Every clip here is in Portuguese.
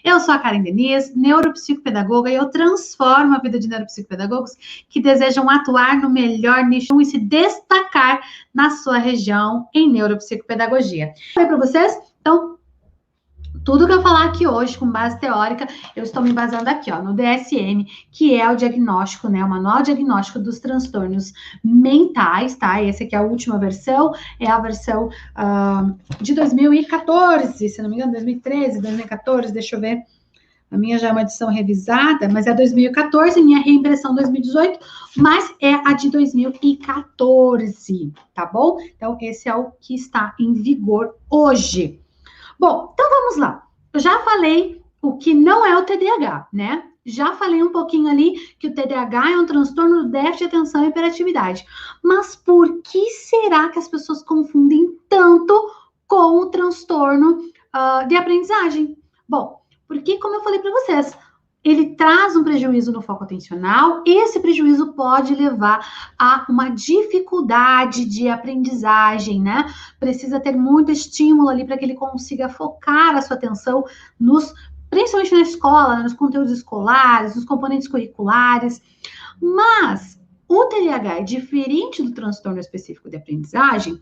Eu sou a Karen Deniz, neuropsicopedagoga, e eu transformo a vida de neuropsicopedagogos que desejam atuar no melhor nicho e se destacar na sua região em neuropsicopedagogia. Falei para vocês? Então, tudo que eu falar aqui hoje, com base teórica, eu estou me basando aqui, ó, no DSM, que é o diagnóstico, né, o Manual Diagnóstico dos Transtornos Mentais, tá? Essa aqui é a última versão, é a versão de 2014, se não me engano, 2013, 2014, deixa eu ver. A minha já é uma edição revisada, mas é 2014, minha reimpressão 2018, mas é a de 2014, tá bom? Então, esse é o que está em vigor hoje. Bom, então vamos lá. Eu já falei o que não é o TDAH, né? Já falei um pouquinho ali que o TDAH é um transtorno do déficit de atenção e hiperatividade. Mas por que será que as pessoas confundem tanto com o transtorno de aprendizagem? Bom, porque, como eu falei para vocês, ele traz um prejuízo no foco atencional, esse prejuízo pode levar a uma dificuldade de aprendizagem, né? Precisa ter muito estímulo ali para que ele consiga focar a sua atenção principalmente na escola, né? Nos conteúdos escolares, nos componentes curriculares. Mas o TDAH é diferente do transtorno específico de aprendizagem,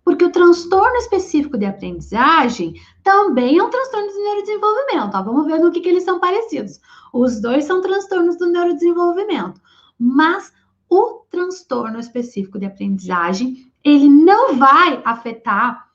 porque o transtorno específico de aprendizagem também é um transtorno de neurodesenvolvimento. Ó, vamos ver no que eles são parecidos. Os dois são transtornos do neurodesenvolvimento. Mas o transtorno específico de aprendizagem, ele não vai afetar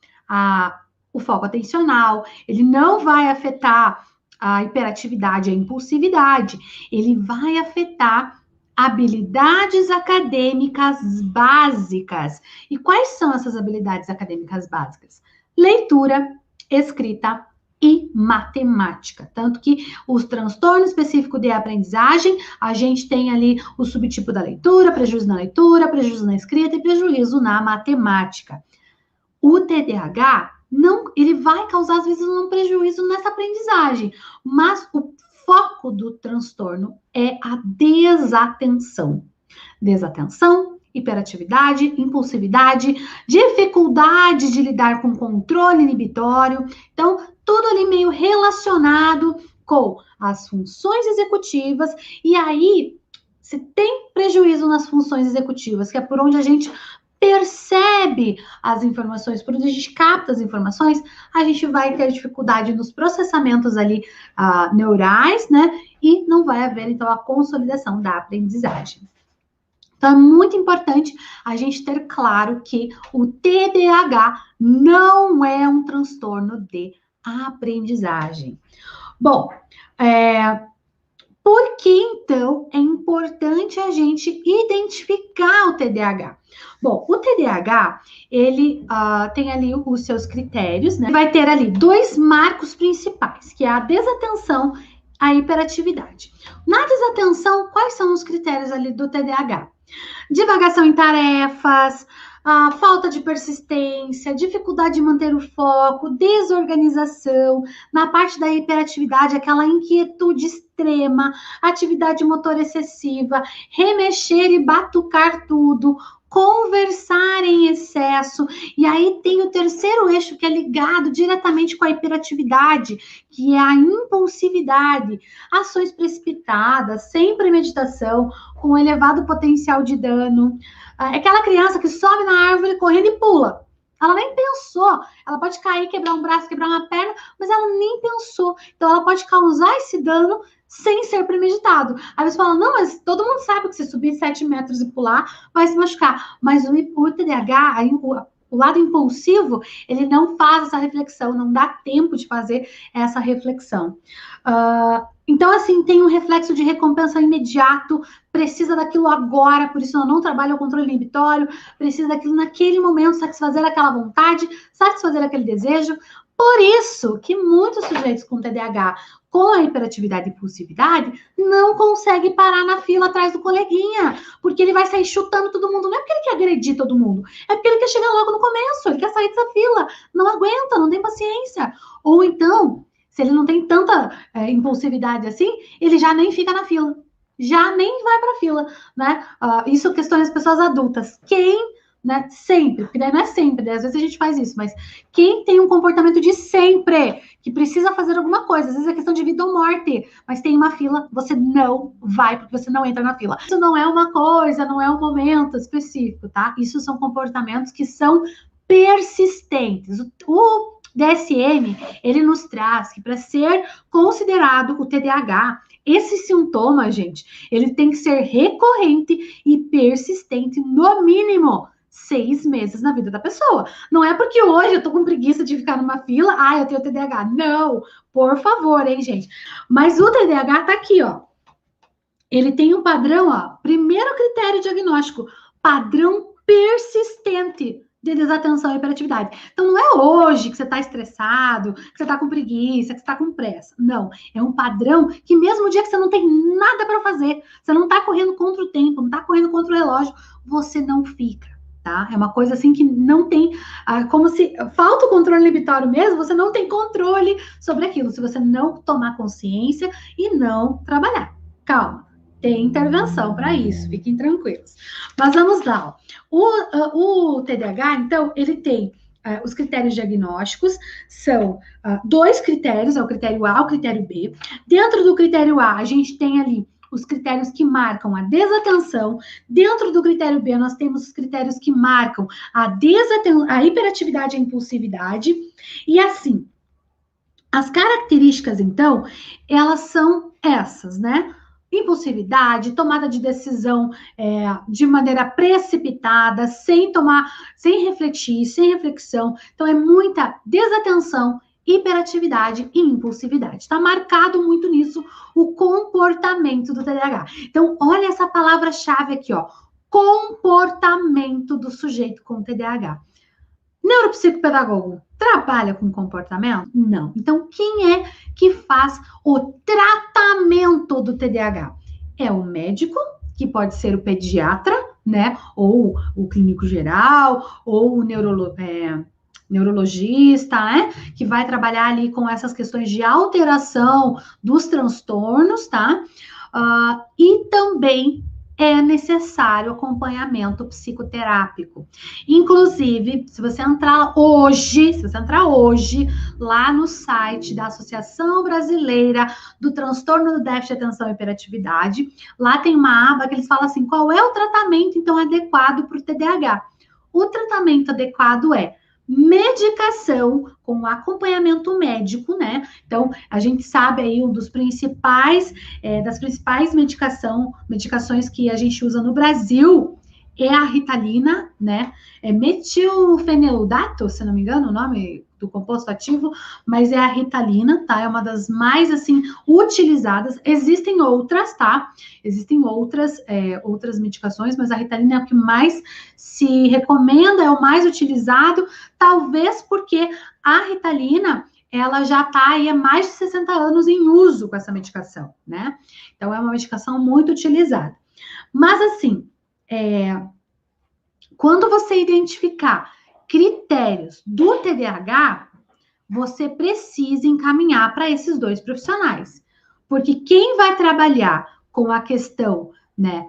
o foco atencional, ele não vai afetar a hiperatividade, a impulsividade. Ele vai afetar habilidades acadêmicas básicas. E quais são essas habilidades acadêmicas básicas? Leitura, escrita e matemática. Tanto que os transtornos específicos de aprendizagem, a gente tem ali o subtipo da leitura, prejuízo na escrita e prejuízo na matemática. O TDAH, ele vai causar, às vezes, um prejuízo nessa aprendizagem, mas o foco do transtorno é a desatenção. Desatenção, hiperatividade, impulsividade, dificuldade de lidar com controle inibitório. Então, tudo ali meio relacionado com as funções executivas. E aí, se tem prejuízo nas funções executivas, que é por onde a gente percebe as informações, por onde a gente capta as informações, a gente vai ter dificuldade nos processamentos ali neurais, né? E não vai haver, então, a consolidação da aprendizagem. Então, é muito importante a gente ter claro que o TDAH não é um transtorno de aprendizagem. Bom, por que, então, é importante a gente identificar o TDAH? Bom, o TDAH, ele tem ali os seus critérios, né? Vai ter ali 2 marcos principais, que é a desatenção e a hiperatividade. Na desatenção, quais são os critérios ali do TDAH? Divagação em tarefas, falta de persistência, dificuldade de manter o foco, desorganização. Na parte da hiperatividade, aquela inquietude extrema, atividade motora excessiva, remexer e batucar tudo, conversar em excesso. E aí tem o terceiro eixo que é ligado diretamente com a hiperatividade, que é a impulsividade, ações precipitadas, sem premeditação, com elevado potencial de dano. É aquela criança que sobe na árvore correndo e pula. Ela nem pensou. Ela pode cair, quebrar um braço, quebrar uma perna, mas ela nem pensou. Então, ela pode causar esse dano sem ser premeditado. Aí você fala, não, mas todo mundo sabe que se subir 7 metros e pular, vai se machucar. Mas o TDAH, o lado impulsivo, ele não faz essa reflexão, não dá tempo de fazer essa reflexão. Então, assim, tem um reflexo de recompensa imediato, precisa daquilo agora, por isso ela não trabalha o controle inibitório, precisa daquilo naquele momento, satisfazer aquela vontade, satisfazer aquele desejo. Por isso que muitos sujeitos com TDAH, com a hiperatividade e impulsividade, não conseguem parar na fila atrás do coleguinha, porque ele vai sair chutando todo mundo. Não é porque ele quer agredir todo mundo, é porque ele quer chegar logo no começo, ele quer sair dessa fila, não aguenta, não tem paciência. Ou então, se ele não tem tanta impulsividade assim, ele já nem fica na fila, já nem vai para a fila, né? Isso questões das pessoas adultas. Quem né? Sempre, porque daí não é sempre, né? Às vezes a gente faz isso, mas quem tem um comportamento de sempre, que precisa fazer alguma coisa, às vezes é questão de vida ou morte, mas tem uma fila, você não vai, porque você não entra na fila. Isso não é uma coisa, não é um momento específico, tá? Isso são comportamentos que são persistentes. O DSM, ele nos traz que para ser considerado o TDAH, esse sintoma, gente, ele tem que ser recorrente e persistente, no mínimo 6 meses na vida da pessoa. Não é porque hoje eu tô com preguiça de ficar numa fila, eu tenho TDAH. Não, por favor, hein, gente. Mas o TDAH tá aqui, ó. Ele tem um padrão, ó. Primeiro critério diagnóstico, padrão persistente de desatenção e hiperatividade. Então, não é hoje que você está estressado, que você está com preguiça, que você está com pressa. Não, é um padrão que mesmo no dia que você não tem nada para fazer, você não está correndo contra o tempo, não está correndo contra o relógio, você não fica, tá? É uma coisa assim que não tem, como se falta o controle inibitório mesmo, você não tem controle sobre aquilo, se você não tomar consciência e não trabalhar. Calma. Tem intervenção para isso, fiquem tranquilos. Mas vamos lá. O TDAH, então, ele tem os critérios diagnósticos, são 2 critérios, é o critério A e o critério B. Dentro do critério A, a gente tem ali os critérios que marcam a desatenção. Dentro do critério B, nós temos os critérios que marcam a hiperatividade e a impulsividade. E assim, as características, então, elas são essas, né? Impulsividade, tomada de decisão de maneira precipitada, sem refletir, sem reflexão. Então, é muita desatenção, hiperatividade e impulsividade. Está marcado muito nisso o comportamento do TDAH. Então, olha essa palavra-chave aqui, ó. Comportamento do sujeito com TDAH. Neuropsicopedagogo trabalha com comportamento? Não. Então, quem é que faz o tratamento do TDAH? É o médico, que pode ser o pediatra, né? Ou o clínico geral, ou o neurologista, né? Que vai trabalhar ali com essas questões de alteração dos transtornos, tá? E também é necessário acompanhamento psicoterápico. Inclusive, se você entrar hoje lá no site da Associação Brasileira do Transtorno do Déficit de Atenção e Hiperatividade, lá tem uma aba que eles falam assim, qual é o tratamento, então, adequado para o TDAH? O tratamento adequado é medicação com acompanhamento médico, né? Então, a gente sabe aí das principais medicações que a gente usa no Brasil é a Ritalina, né? É metilfenidato, se não me engano, o nome do composto ativo, mas é a Ritalina, tá? É uma das mais, assim, utilizadas. Existem outras, tá? Existem outras medicações, mas a Ritalina é o que mais se recomenda, é o mais utilizado, talvez porque a Ritalina, ela já está aí há mais de 60 anos em uso com essa medicação, né? Então, é uma medicação muito utilizada. Mas, assim, quando você identificar critérios do TDAH, você precisa encaminhar para esses 2 profissionais. Porque quem vai trabalhar com a questão, né,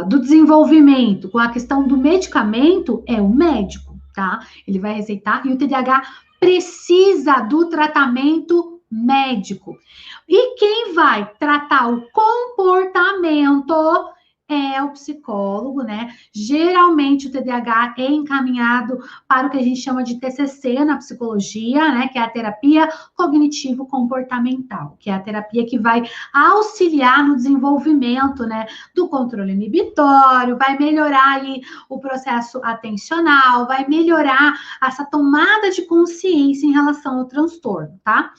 do desenvolvimento, com a questão do medicamento, é o médico, tá? Ele vai receitar e o TDAH precisa do tratamento médico. E quem vai tratar o comportamento é o psicólogo, né? Geralmente o TDAH é encaminhado para o que a gente chama de TCC na psicologia, né? Que é a terapia cognitivo-comportamental, que é a terapia que vai auxiliar no desenvolvimento, né? Do controle inibitório, vai melhorar ali o processo atencional, vai melhorar essa tomada de consciência em relação ao transtorno, tá?